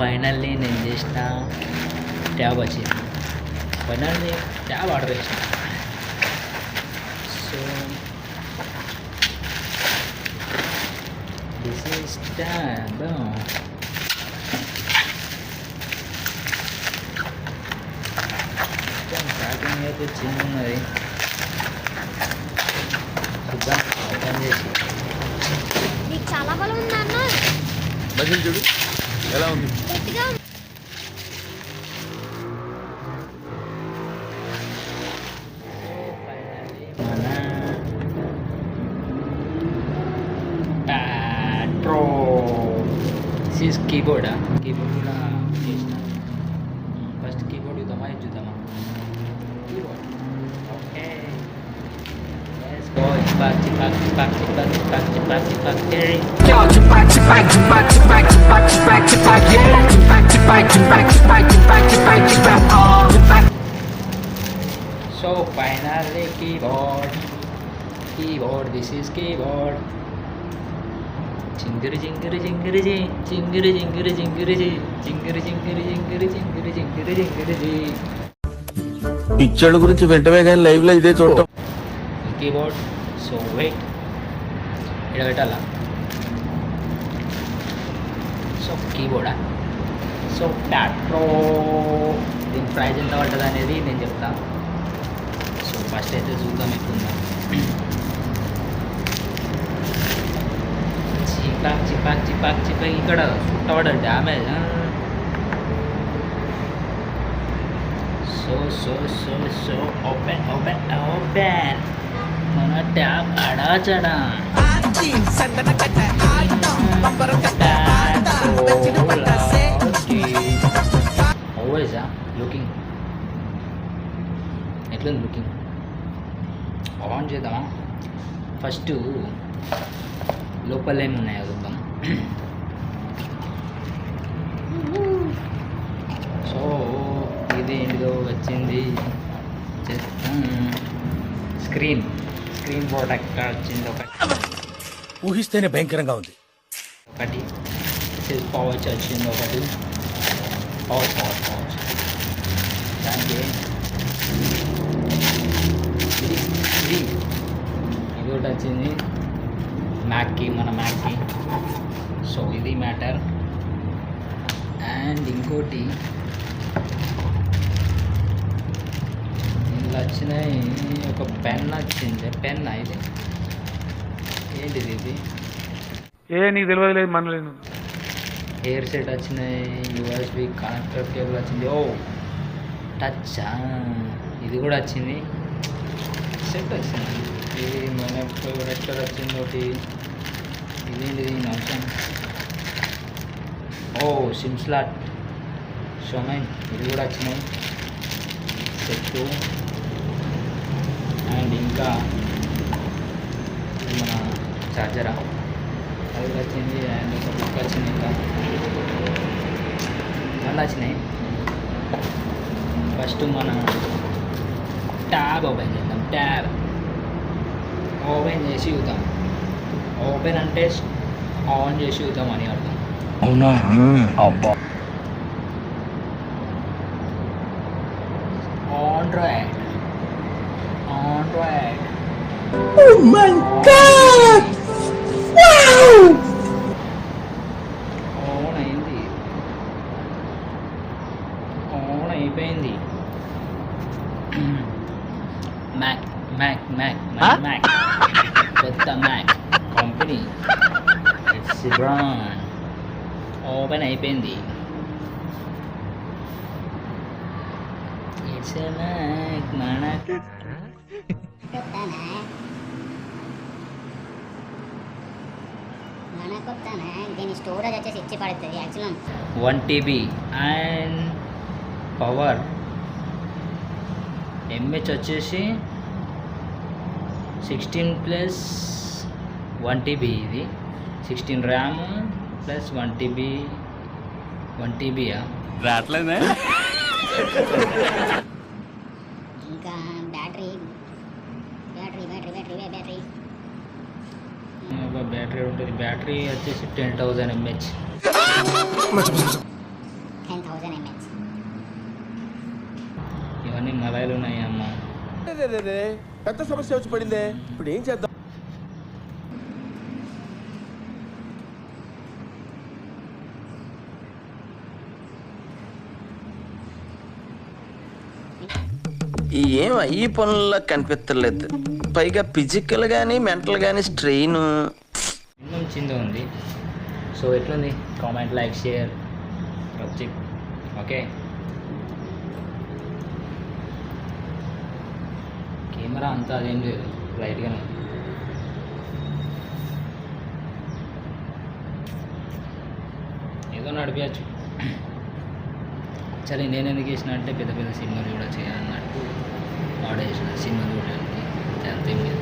Finally నేను చేసిన tab వచ్చింది. ఫైనల్లీ ట్యాబ్ ఆర్డర్ చేసిన. So this is tab. Packing అయితే చిన్నది. చూద్దాం ఓపెన్ చేసి. నీకు చాలా బలం ఉంది అన్న. మజిల్ చూడు ఎలా ఉంది. గట్టిగా కీబోర్డ్ కూడా చేసిన. ఫస్ట్ కీబోర్డ్ చూద్దామా ఇది చూద్దామా. Keyboard okay. So finally keyboard. This is keyboard. జింగిరి జింగిరి జింగిరి జి జింగిరి జింగిరి జింగిరి జి జింగిరి జింగిరి జింగిరి జింగిరి జింగిరి జింగిరి జి. పిక్చర్ల గురించి వెంటనే కానీ లైవ్ లో ఇదే చూడటం. కీబోర్డ్. సో వెయిట్ ఇక్కడ పెట్టాలా. సో కీబోర్డా. సో ప్యాడ్ ప్రో దీని ప్రైజ్ ఎంత పడుతుంది అనేది నేను చెప్తాను. సో ఫస్ట్ అయితే చూద్దాం ఎట్లుందా. చిపాక్ ఇక్కడ చుట్టబడ డ్యామేజ్. సో ఓపెన్ మన ట్యాబ్ అడాచడా. ఓవైజా లుకింగ్ ఎట్లుంది లుకింగ్. ఆన్ చేద్దామా. ఫస్ట్ లోపల ఏమున్నాయో చూద్దాం. సో ఇది ఏంటిదో వచ్చింది. స్క్రీన్ ప్రొటెక్టర్ వచ్చింది ఒకటి. ఊహిస్తేనే భయంకరంగా ఉంది. పౌచ్ వచ్చింది ఒకటి. పౌచ్ దానికి ఇది ఒకటి వచ్చింది. మన మ్యాక్కి. సో ఇది మ్యాటర్. అండ్ ఇంకోటి ఇందులో వచ్చినాయి. ఒక పెన్ వచ్చింది. పెన్ ఇది ఏంటిది ఇది. నీకు తెలియదు మనలేదు. హెయిర్ సెట్ వచ్చినాయి. యూఎస్బి కనెక్టర్ కేబుల్ వచ్చింది. ఓ టచ్ ఇది కూడా వచ్చింది. సెట్ వచ్చింది. ఇది మన కనెక్టర్ వచ్చింది ఒకటి. ఇదేంటిది అవసరం. ఓ సిమ్ స్లాట్ షోమైన్ ఇది కూడా వచ్చినాయి సెట్. అండ్ ఇంకా మన చార్జరా అది కూడా వచ్చింది. అండ్ ఒక బుక్ వచ్చింది. ఇంకా మళ్ళీ వచ్చినాయి. ఫస్ట్ మన ట్యాబ్ ఓపెన్ చేద్దాం. ట్యాబ్ ఓపెన్ చేసి చూద్దాం. ఓపెన్ అంటే ఆన్ చేసి చూద్దాం అని అర్థం. అవునా అబ్బా. Android Oh my God! Wow! On అయింది. ఆన్ అయిపోయింది. మ్యాక్ పెద్ద Mac company. It's brand. Open అయిపోయింది. ఇట్స్ మ్యాక్ మనకు దీని స్టోరేజ్ వచ్చేసి ఇచ్చి పడుతుంది actual 1 TB and power MH వచ్చేసి 16+1 TB. ఇది 16 ర్యామ్ ప్లస్ 1 TB రావట్లేదే. ఇంకా బ్యాటరీ బ్యాటరీ ఉంటుంది. బ్యాటరీ వచ్చేసి 10,000 mAh. 10,000 mAh. ఇవన్నీ మలైలు ఉన్నాయి అమ్మ. పెద్ద సమస్య వచ్చి పడిందే, ఇప్పుడు ఏం చేద్దాం? ఏం ఈ పనుల్లో కనిపించలేదు, పైగా ఫిజికల్ కానీ మెంటల్ కానీ స్ట్రెయిన్. ఇంకొంచెం చింద ఉంది. సో ఎట్లుంది? Comment, like, share, subscribe. Okay, camera అంతా అదేం లేదు, లైట్గానే ఉంది. ఏదో నడిపించచ్చు. సరే, నేను ఎందుకు చేసిన అంటే పెద్ద పెద్ద సినిమాలు కూడా చేయాలన్నట్టు వాడేసిన సినిమా చూడడానికి, అంతేం లేదు.